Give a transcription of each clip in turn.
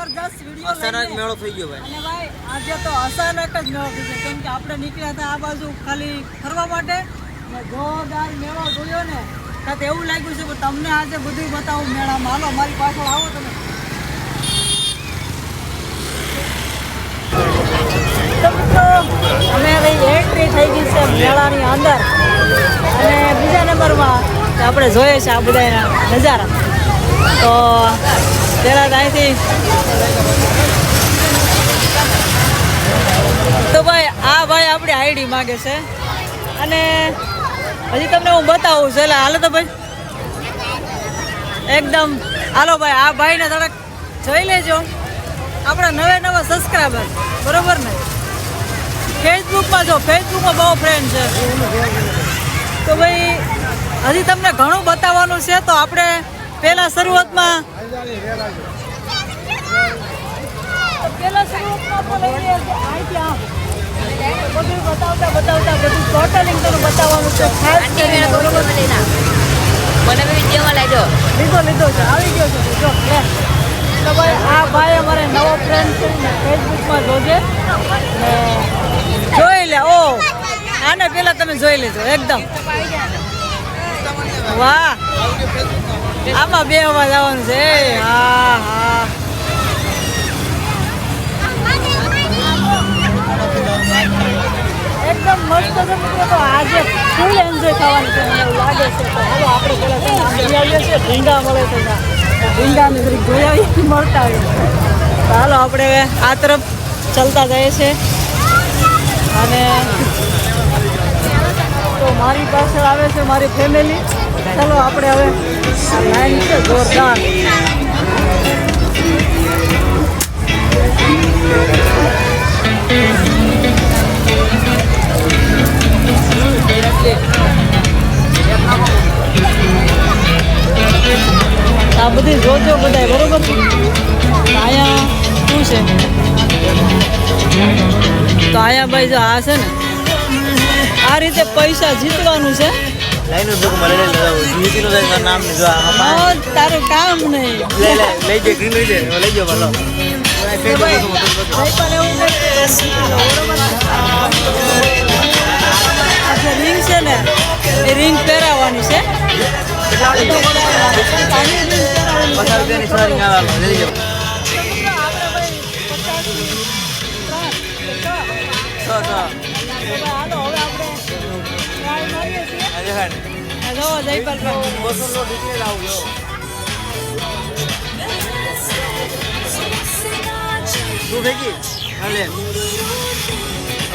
જબરજસ્ત વિડિયો અચાનક મેળો થઈ ગયો ભાઈ. અને ભાઈ આજે તો અચાનક જ મેળો થઈ ગયો કેમ કે આપણે નીકળ્યા હતા આ બાજુ ખાલી ફરવા માટે ને જોરદાર મેળો જોયો ને તો એવું લાગ્યું છે કે તમને આજે બધું બતાવું મેળામાં. હાલો મારી પાછળ આવો તમે. તો મિત્રો અમે હવે એન્ટ્રી થઈ ગઈ છે મેળાની અંદર અને બીજા નંબરમાં આપણે જોઈએ છે આ બધા નજારા. તો પહેલાં અહીંથી તો ભાઈ આ ભાઈ આપણી આઈડી માગે છે અને હજી તમને હું બતાવું છું એટલે હાલો તો ભાઈ એકદમ હાલો ભાઈ આ ભાઈને થોડાક જોઈ લેજો. આપણા નવા સબસ્ક્રાઈબર બરોબર ને. ફેસબુકમાં જો ફેસબુકમાં બહુ ફ્રેન્ડ છે તો ભાઈ હજી તમને ઘણું બતાવવાનું છે. તો આપણે પહેલા શરૂઆતમાં બધું બતાવતા બધું ટોટલિંગ તને બતાવવાનું છે. ખાસ કરીને બરોબર મને વિડીયોમાં લાગ્યો લીધો છે આવી ગયો છે જો તો ભાઈ આ ભાઈ અમારે નવો ફ્રેન્ડ છે ને ફેસબુકમાં જોજે ને જોઈ લે. ઓ આને પહેલાં તમે જોઈ લેજો એકદમ વાહ. આમાં બે અવાજ આવવાનું છે. હા હા એકદમ મસ્ત છે મિત્રો. તો આજે ફૂલ એન્જોય થવાનું છે મને એવું લાગે છે. તો હાલો આપણે પહેલાં જોઈ આવીએ છીએ ભીંગા મળે તો ભીંગાને જરીક જોઈ આવીએ મળતા આવીએ. તો હાલો આપણે આ તરફ ચાલતા જઈએ છીએ અને તો મારી પાછળ આવે છે મારી ફેમિલી. ચાલો આપણે હવે લાઈન છે જોરદાર. આ બધી જોજો બધા બરોબર છે. અહીંયા શું છે તો અહીંયા ભાઈ જો આ છે ને આ રીતે પૈસા જીતવાનું છે. લાઈનો જો મને જીતીનો નામ જો આમાં તારું કામ નહીં લઈ જે ગ્રીન લઈ જે લઈ જો ભલો રિંગ છે ને એ રિંગ પહેરાવવાની છે.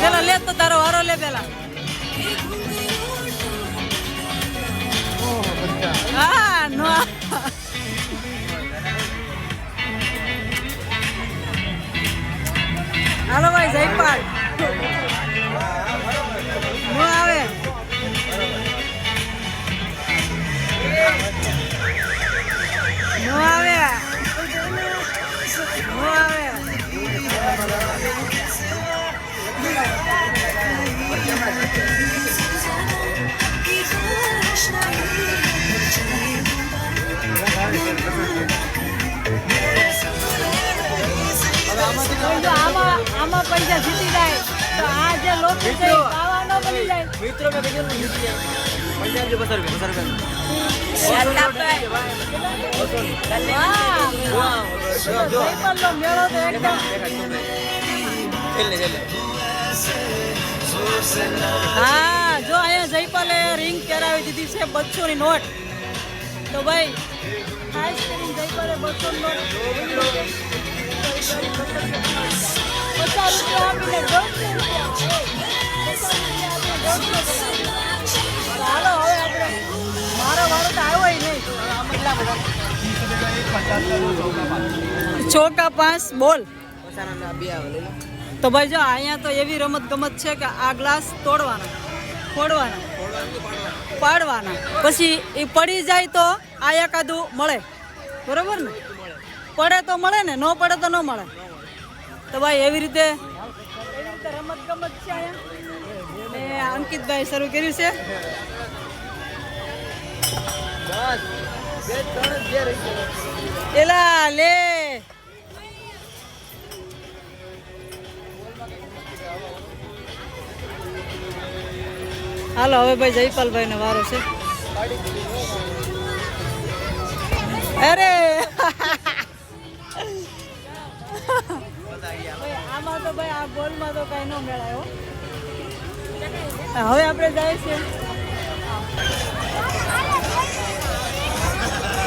પેલા લે તો તારો વારો લે પેલા. હા નો હાલો ભાઈ જયપાલ નો આવે નો આવે નો આવે. આમાં પૈસા જીતી જાય તો આ જે લોકો છે ખાવા ન બની જાય. મિત્રો મેં કીધું જીતી જાય 50 મેળો તો એકદમ હા જો અહીંયા જયપાલે રિંગ કરાવી દીધી છે 200 ની નોટ. તો ભાઈ ખાસ કરીને જયપાલે 200 ની નોટ 50 રૂપિયા આપીને 150 હાલો હવે આપણે મારો વારો તો આવ્યો નહીં. ચોકા 5 બોલ. તો ભાઈ જો અહીંયા તો એવી રમત ગમત છે કે આ ગ્લાસ તોડવાના ફોડવાના પાડવાના પછી એ પડી જાય તો આ એકાદું મળે બરોબર ને. પડે તો મળે ને ન પડે તો ન મળે. તો ભાઈ એવી રીતે રમત ગમત છે અહીંયા ને અંકિતભાઈ શરૂ કર્યું છે. એલા લે હાલો હવે ભાઈ જયપાલભાઈ ને વારો છે. અરે આમાં તો ભાઈ આ ગોલમાં તો કઈ ન મેળાયો. હવે આપણે જાય છે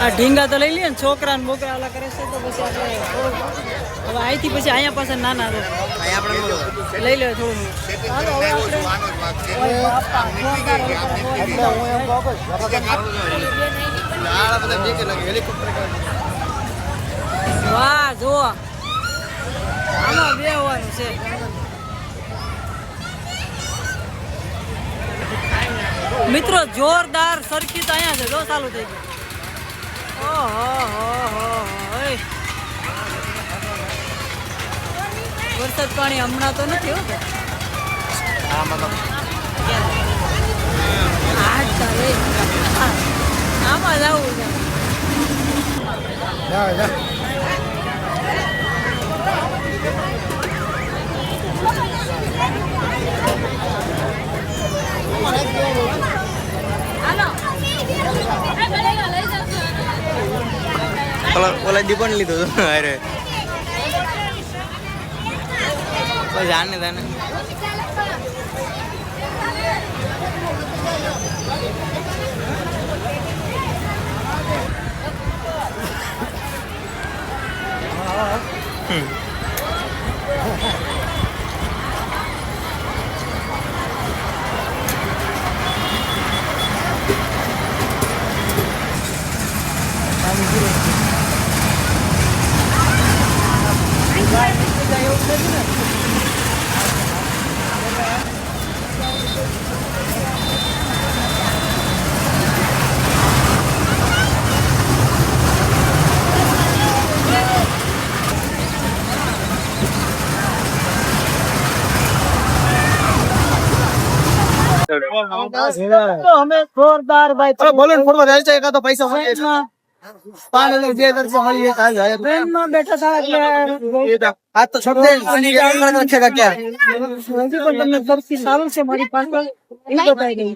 આ ઢીંગા તો લઈ લઈએ ને, છોકરા ને બોકરા ઓલા કરે છે તો પછી આપણે હવે અહીંથી પછી અહીંયા પાસે નાના તો લઈ લે થોડું. હાલો હવે વાહ જુઓ આમાં બે હોવાનું છે. મિત્રો જોરદાર સરખી તો અહીંયા છે જો ચાલુ થઈ ગયું. વરસાદ પાણી હમણાં તો નથી હો. આમાં જવું છે. ઓલા દીપન લીધું હતું અરે જાને જાને અમે જોરદાર ભાઈ બોલો ફોટો જાય છે એકા તો પૈસા મળે છે 5000 જે દર્શન મળી જાય જાય ટ્રેનમાં બેઠા હતા એટલે આ તો છોડ દે અને આગળ રખેગા ક્યાં હજી પણ તમને દર્શી સારું છે મારી પાસે ઈંડો પાઈ ગઈ.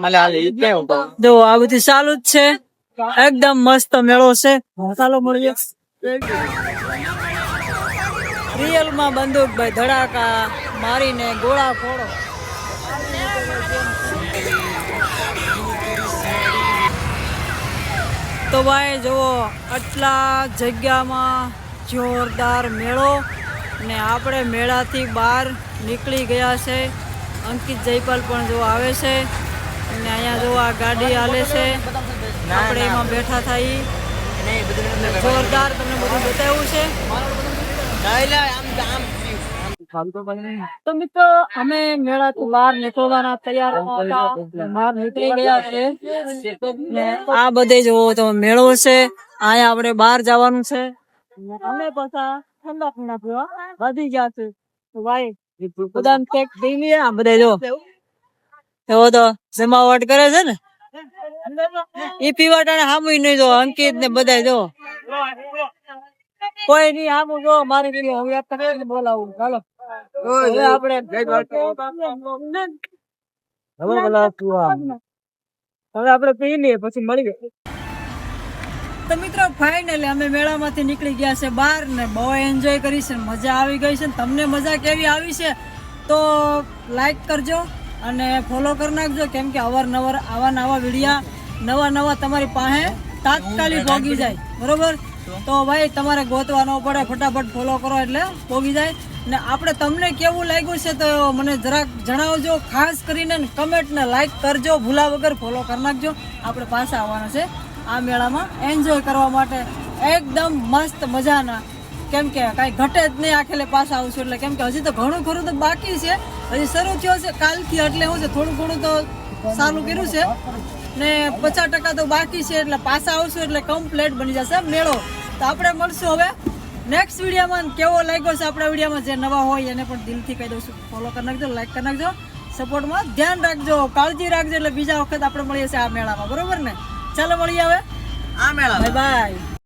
હાલે હાલે ઈ કેમ તો જો આ બધી ચાલુ જ છે, એકદમ મસ્ત મેળો છે. ચાલો મળીએ. રિયલ માં બંદૂક ભાઈ ધડાકા મારીને ગોળા ફોડો. તો ભાઈ જુઓ આટલા જગ્યામાં જોરદાર મેળો ને આપણે મેળાથી બહાર નીકળી ગયા છે. અંકિત જયપાલ પણ જો આવે છે અને અહીંયા જો આ ગાડી હાલે છે, આપણે એમાં બેઠા થઈ જોરદાર તમને બધું બતાવ્યું છે. તો મિત્રો અમે મેળાથી બહાર નીકળવાના તૈયાર હતા, બહાર નીકળી ગયા છે. આ બધે જો તો મેળો છે, અહીંયા આપણે બહાર જવાનું છે. અમે પાછા ઠંડા ઠંડા પીવા વધી ગયા છે. તો ભાઈ બધાને પેક દઈ લઈએ. આ બધે જો એવો તો જમાવટ કરે છે ને, એ પીવાટાને સામું નહીં જો અંકિત ને બધા જો કોઈ નહીં સામું જો મારી પીલી હવે બોલાવું. ચાલો હવે આપણે પી લઈએ પછી મળી ગયું. તો મિત્રો ફાઇનલી અમે મેળામાંથી નીકળી ગયા છે બહાર ને બહુ એન્જોય કરી છે, મજા આવી ગઈ છે. તમને મજા કેવી આવી છે તો લાઈક કરજો અને ફોલો કરી નાખજો, કેમ કે અવારનવાર આવા નવા વિડીયા નવા તમારી પાસે તાત્કાલિક પોગી જાય. બરોબર, તો ભાઈ તમારે ગોતવાનો પડે, ફટાફટ ફોલો કરો એટલે પોગી જાય. ને આપણે તમને કેવું લાગ્યું છે તો મને જરાક જણાવજો, ખાસ કરીને કમેન્ટ ને લાઈક કરજો, ભૂલા વગર ફોલો કરી નાખજો. આપણે પાછા આવવાના છે આ મેળામાં એન્જોય કરવા માટે એકદમ મસ્ત મજાના, કેમ કે કાંઈ ઘટે જ નહીં આખેલે પાછા આવશું એટલે, કેમ કે હજી તો ઘણું ખરું તો બાકી છે, હજી શરૂ થયો છે કાલથી, એટલે શું છે થોડું ઘણું તો સારું કર્યું છે ને 50% તો બાકી છે, એટલે પાછા આવશું એટલે કમ્પ્લીટ બની જશે મેળો. તો આપણે મળશું હવે નેક્સ્ટ વિડીયોમાં. કેવો લાગ્યો છે આપણા વિડીયોમાં, જે નવા હોય એને પણ દિલથી કહી દઉં છું ફોલો કરી નાખજો, લાઈક કરી નાખજો, સપોર્ટમાં ધ્યાન રાખજો, કાળજી રાખજો. એટલે બીજા વખત આપણે મળીએ છીએ આ મેળામાં. બરોબર ને, ચાલો મળીએ હવે આ મેળા. Bye bye.